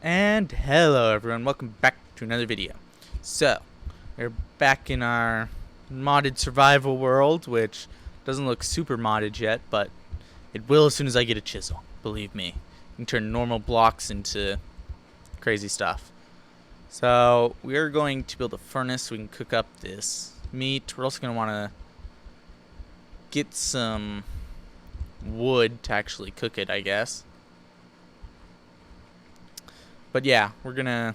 And hello everyone, welcome back to another video. So, we're back in our modded survival world, which doesn't look super modded yet, but it will as soon as I get a chisel, believe me. You can turn normal blocks into crazy stuff. So, we are going to build a furnace so we can cook up this meat. We're also going to want to get some wood to actually cook it, I guess. But yeah, we're gonna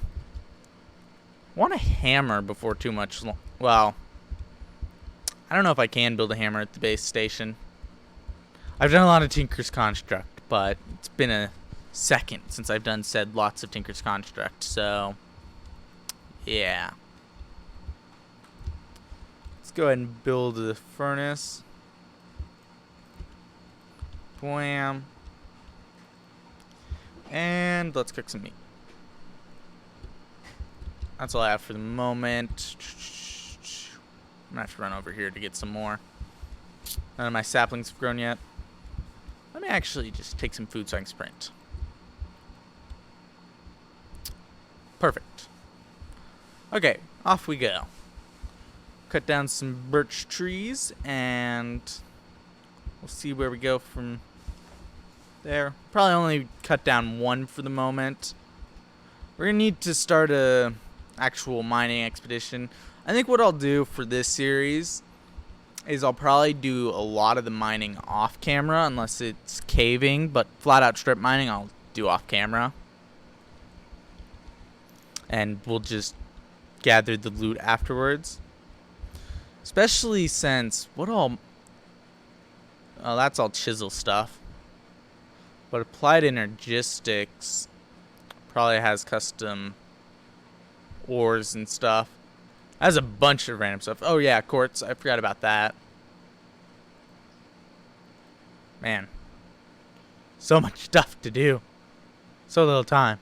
want a hammer before too much. Well, I don't know if I can build a hammer at the base station. I've done a lot of Tinker's Construct, but it's been a second since I've done said lots of Tinker's Construct, so yeah. Let's go ahead and build the furnace. Blam. And let's cook some meat. That's all I have for the moment. I'm gonna have to run over here to get some more. None of my saplings have grown yet. Let me actually just take some food so I can sprint. Perfect. Okay, off we go. Cut down some birch trees and we'll see where we go from there. Probably only cut down one for the moment. We're gonna need to start a actual mining expedition. I think what I'll do for this series is I'll probably do a lot of the mining off camera unless it's caving, but flat out strip mining I'll do off camera. And we'll just gather the loot afterwards. Especially since oh, that's all chisel stuff. But Applied Energistics probably has custom ores and stuff. Has a bunch of random stuff. Oh yeah, quartz. I forgot about that. Man. So much stuff to do. So little time.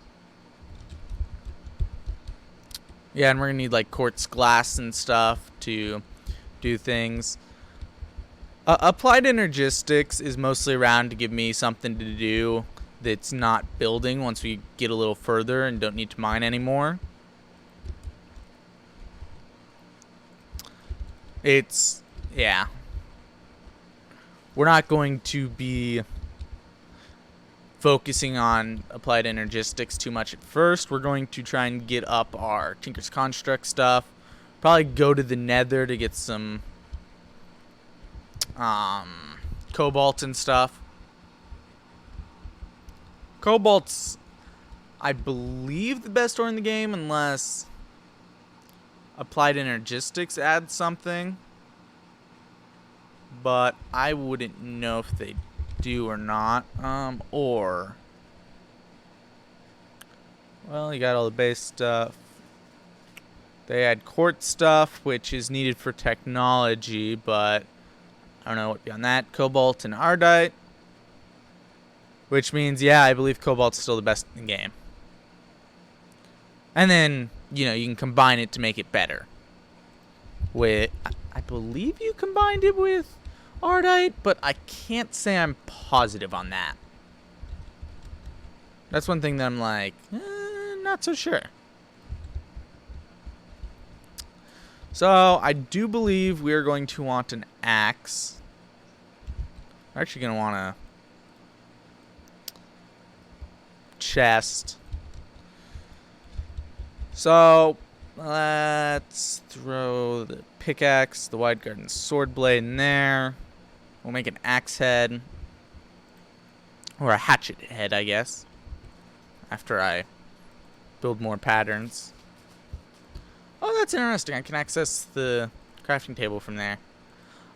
Yeah, and we're gonna need like quartz glass and stuff to do things. Applied Energistics is mostly around to give me something to do that's not building once we get a little further and don't need to mine anymore. Yeah. We're not going to be focusing on Applied Energistics too much at first. We're going to try and get up our Tinker's Construct stuff. Probably go to the Nether to get some cobalt and stuff. Cobalt's, I believe, the best ore in the game unless Applied Energistics adds something, but I wouldn't know if they do or not. Well, you got all the base stuff. They add quartz stuff, which is needed for technology, but I don't know what beyond that. Cobalt and Ardite, which means, yeah, I believe cobalt's still the best in the game. And then, you know, you can combine it to make it better. I believe you combined it with Ardite, but I can't say I'm positive on that. That's one thing that I'm like, not so sure. So, I do believe we're going to want an axe. We're actually going to want a chest. So, let's throw the pickaxe, the wide garden sword blade in there. We'll make an axe head. Or a hatchet head, I guess. After I build more patterns. Oh, that's interesting. I can access the crafting table from there.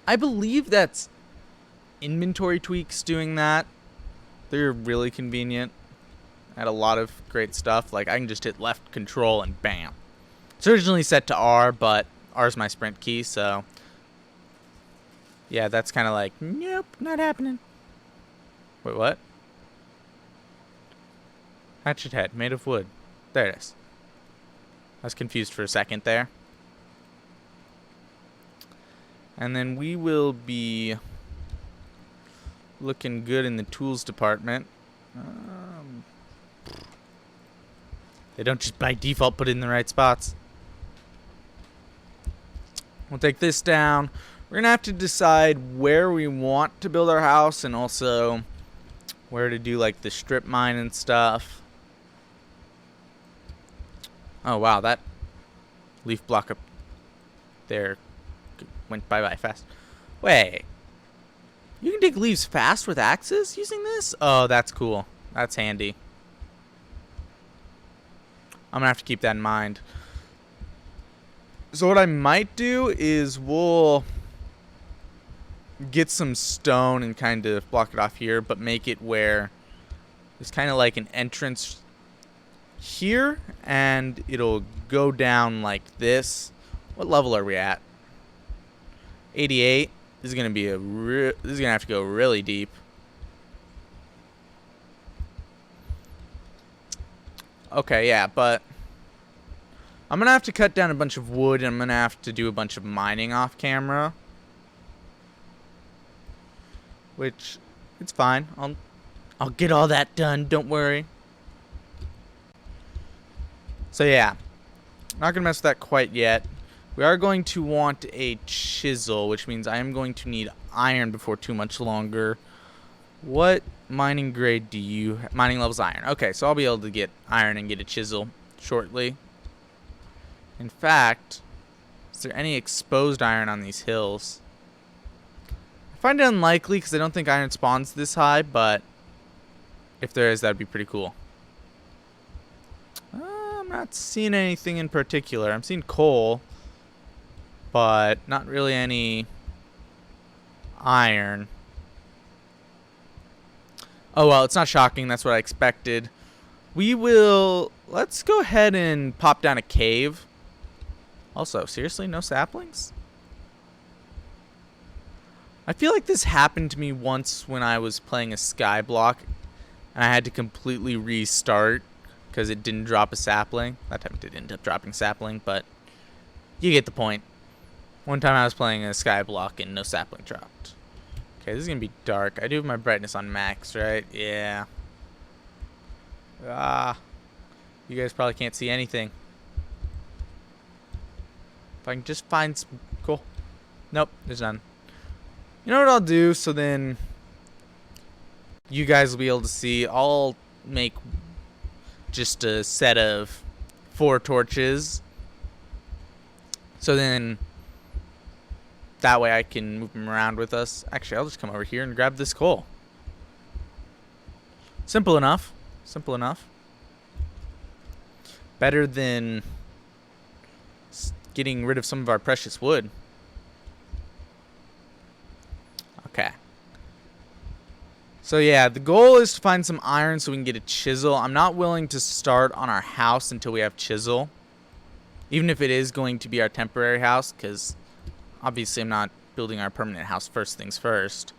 I believe that's inventory tweaks doing that. They're really convenient. Had a lot of great stuff. Like, I can just hit left control and bam. It's originally set to R, but R is my sprint key, so yeah, that's kind of like, nope, not happening. Wait, what? Hatchet head, made of wood. There it is. I was confused for a second there. And then we will be looking good in the tools department. They don't just by default put it in the right spots. We'll take this down. We're going to have to decide where we want to build our house and also where to do like the strip mine and stuff. Oh wow, that leaf block up there went bye-bye fast. Wait. You can dig leaves fast with axes using this? Oh, that's cool. That's handy. I'm gonna have to keep that in mind. So what I might do is we'll get some stone and kind of block it off here, but make it where there's kind of like an entrance here, and it'll go down like this. What level are we at? 88. This is gonna be this is gonna have to go really deep. Okay, yeah, but I'm gonna have to cut down a bunch of wood, and I'm gonna have to do a bunch of mining off camera, which it's fine. I'll get all that done. Don't worry. So yeah, not gonna mess with that quite yet. We are going to want a chisel, which means I am going to need iron before too much longer. What mining grade do you have? Mining level's iron. Okay, so I'll be able to get iron and get a chisel shortly. In fact, is there any exposed iron on these hills? I find it unlikely because I don't think iron spawns this high, but if there is, that'd be pretty cool. I'm not seeing anything in particular. I'm seeing coal, but not really any iron. Oh well, it's not shocking. That's what I expected. Let's go ahead and pop down a cave. Also, seriously, no saplings? I feel like this happened to me once when I was playing a Skyblock, and I had to completely restart because it didn't drop a sapling. That time it did end up dropping sapling, but you get the point. One time I was playing a Skyblock and no sapling dropped. Okay, this is going to be dark. I do have my brightness on max, right? Yeah. You guys probably can't see anything. If I can just find some cool. Nope, there's none. You know what I'll do? So then you guys will be able to see. I'll make just a set of 4 torches. So then that way I can move them around with us. Actually, I'll just come over here and grab this coal. Simple enough. Simple enough. Better than getting rid of some of our precious wood. Okay. So yeah, the goal is to find some iron so we can get a chisel. I'm not willing to start on our house until we have chisel. Even if it is going to be our temporary house, because obviously I'm not building our permanent house first things first.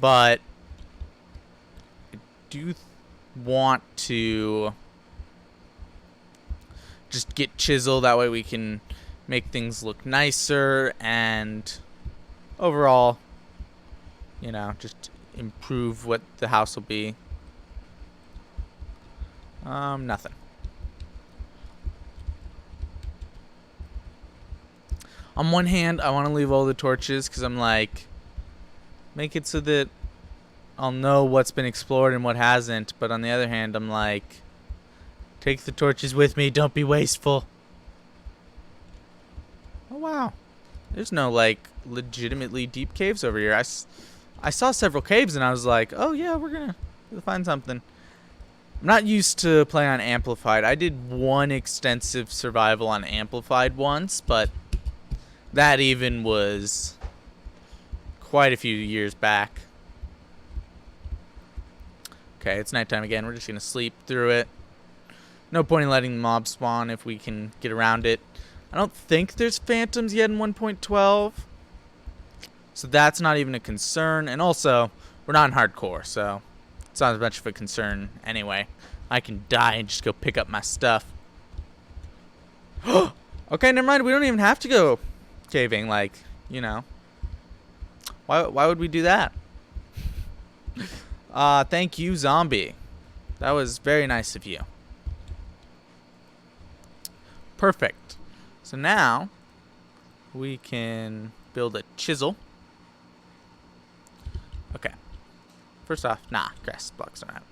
But I do want to just get chisel, that way we can make things look nicer and overall, you know, just improve what the house will be. Nothing. On one hand, I want to leave all the torches because I'm like, make it so that I'll know what's been explored and what hasn't. But on the other hand, I'm like, take the torches with me. Don't be wasteful. Oh, wow. There's no, like, legitimately deep caves over here. I saw several caves and I was like, oh, yeah, we're going to find something. I'm not used to playing on Amplified. I did one extensive survival on Amplified once, but that even was quite a few years back. Okay, it's nighttime again. We're just going to sleep through it. No point in letting the mob spawn if we can get around it. I don't think there's phantoms yet in 1.12. So that's not even a concern. And also, we're not in hardcore, so it's not as much of a concern anyway. I can die and just go pick up my stuff. Okay, never mind. We don't even have to go caving, like, you know. Why would we do that? Thank you, zombie. That was very nice of you. Perfect. So now we can build a chisel. Okay. First off, nah, grass blocks don't have.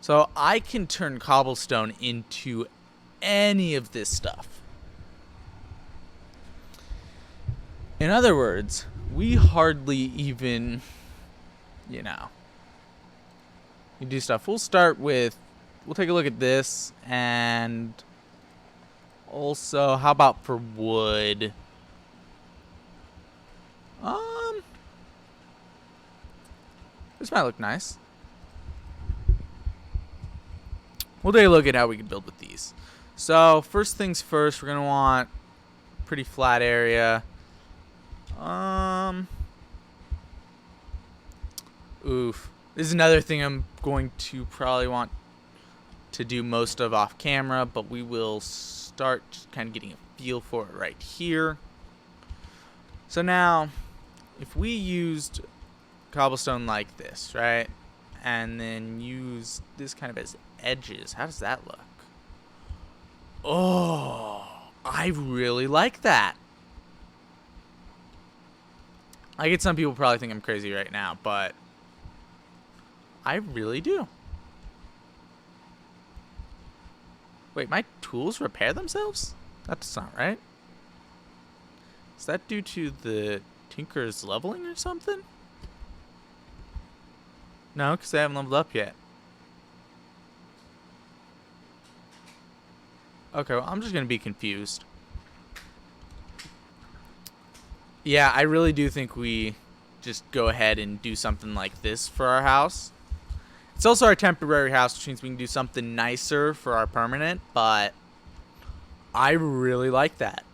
So I can turn cobblestone into any of this stuff. In other words, we hardly even, you do stuff. We'll take a look at this, and also, how about for wood? This might look nice. We'll take a look at how we can build with these. So, first things first, we're going to want a pretty flat area. Oof. This is another thing I'm going to probably want to do most of off camera, but we will start just kind of getting a feel for it right here. So now, if we used cobblestone like this, right? And then use this kind of as edges, how does that look? Oh, I really like that. I get some people probably think I'm crazy right now, but I really do. Wait, my tools repair themselves? That's not right. Is that due to the Tinker's leveling or something? No, because they haven't leveled up yet. Okay, well, I'm just going to be confused. Yeah, I really do think we just go ahead and do something like this for our house. It's also our temporary house, which means we can do something nicer for our permanent, but I really like that.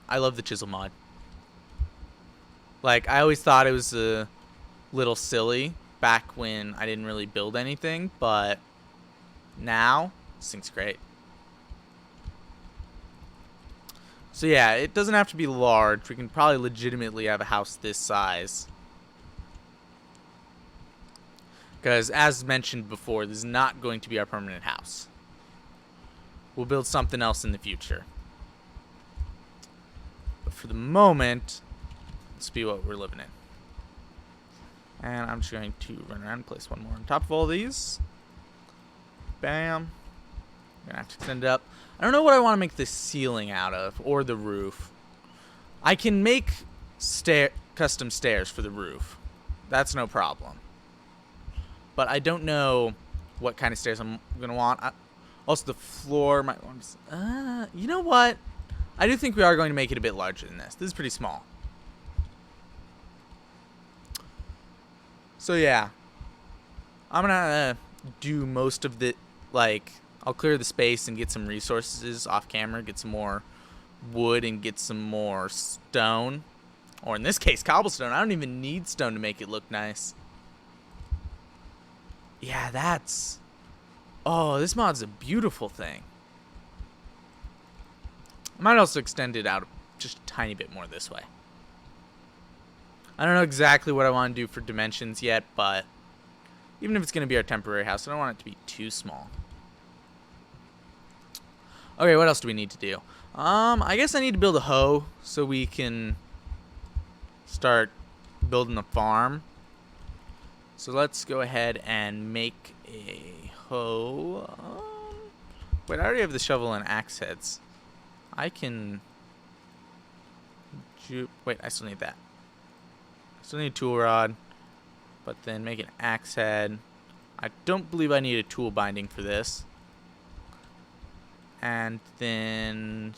I love the chisel mod. Like, I always thought it was a little silly back when I didn't really build anything, but now this thing's great. So yeah, it doesn't have to be large. We can probably legitimately have a house this size. Because as mentioned before, this is not going to be our permanent house. We'll build something else in the future. But for the moment, let's be what we're living in. And I'm just going to run around and place one more on top of all these. Bam. I'm gonna have to extend it up. I don't know what I want to make the ceiling out of, or the roof. I can make custom stairs for the roof. That's no problem. But I don't know what kind of stairs I'm gonna want. Also, the floor might want to... you know what? I do think we are going to make it a bit larger than this. This is pretty small. So yeah, I'm gonna do most of the, I'll clear the space and get some resources off camera, get some more wood and get some more stone. Or in this case, cobblestone. I don't even need stone to make it look nice. Yeah, that's... Oh, this mod's a beautiful thing. I might also extend it out just a tiny bit more this way. I don't know exactly what I want to do for dimensions yet, but even if it's going to be our temporary house, I don't want it to be too small. Okay, what else do we need to do? I guess I need to build a hoe so we can start building a farm. So let's go ahead and make a hoe. Wait, I already have the shovel and axe heads. I can... Wait, I still need that. Still need a tool rod, but then make an axe head. I don't believe I need a tool binding for this. And then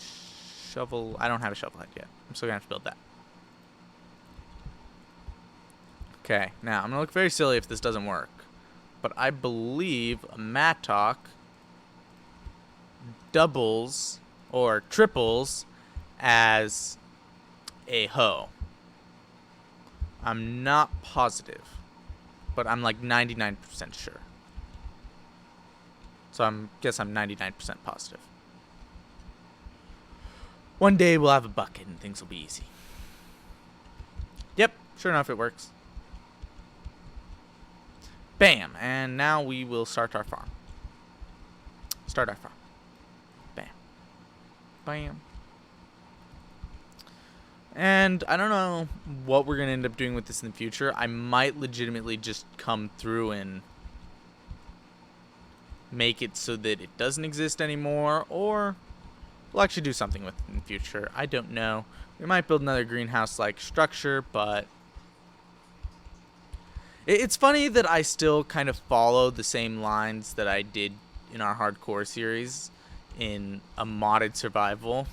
shovel. I don't have a shovel head yet. I'm still gonna have to build that. Okay, now I'm gonna look very silly if this doesn't work, but I believe a mattock doubles or triples as a hoe. I'm not positive, but I'm like 99% sure. So I guess I'm 99% positive. One day we'll have a bucket and things will be easy. Yep, sure enough it works. Bam. And now we will start our farm. Start our farm. Bam. Bam. And I don't know what we're going to end up doing with this in the future. I might legitimately just come through and make it so that it doesn't exist anymore, or we'll actually do something with it in the future. I don't know. We might build another greenhouse-like structure, but it's funny that I still kind of follow the same lines that I did in our hardcore series in a modded survival.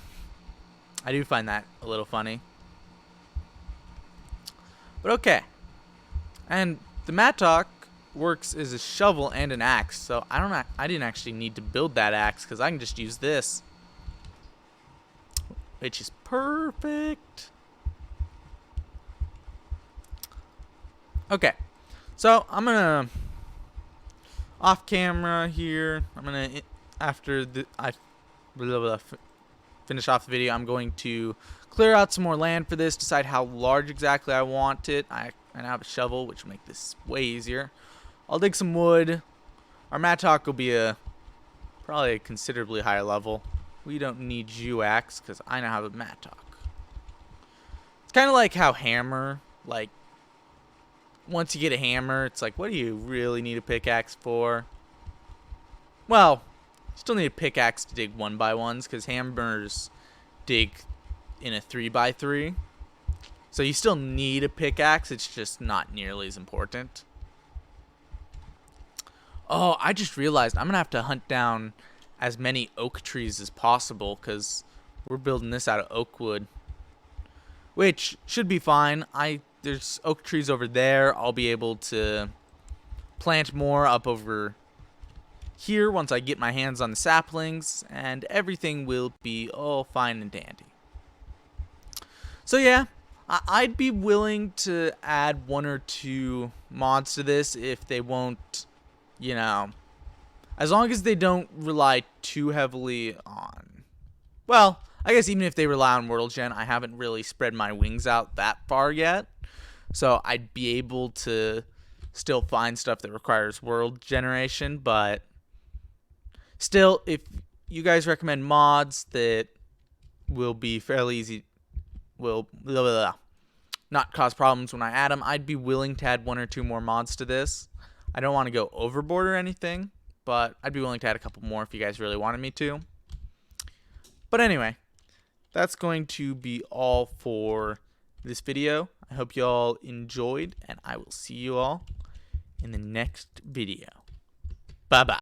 I do find that a little funny. But okay. And the mattock works as a shovel and an axe, so I didn't actually need to build that axe because I can just use this, which is perfect. Okay, so I'm gonna off camera here. I'm gonna after I finish off the video, I'm going to clear out some more land for this, decide how large exactly I want it. I now have a shovel, which will make this way easier. I'll dig some wood. Our mattock will be probably a considerably higher level. We don't need Juax because I now have a mattock. It's kind of like how hammer, like, once you get a hammer, it's like, what do you really need a pickaxe for? Well, you still need a pickaxe to dig 1x1s because hammers dig in a 3x3. So you still need a pickaxe, it's just not nearly as important. Oh, I just realized I'm going to have to hunt down as many oak trees as possible because we're building this out of oak wood, which should be fine. There's oak trees over there. I'll be able to plant more up over here once I get my hands on the saplings, and everything will be all fine and dandy. So yeah, I'd be willing to add 1 or 2 mods to this if they won't, you know, as long as they don't rely too heavily on, well, I guess even if they rely on World Gen, I haven't really spread my wings out that far yet. So I'd be able to still find stuff that requires world generation, but still, if you guys recommend mods that will be fairly easy, will not cause problems when I add them, I'd be willing to add 1 or 2 more mods to this. I don't want to go overboard or anything, but I'd be willing to add a couple more if you guys really wanted me to. But anyway, that's going to be all for this video. I hope you all enjoyed, and I will see you all in the next video. Bye-bye.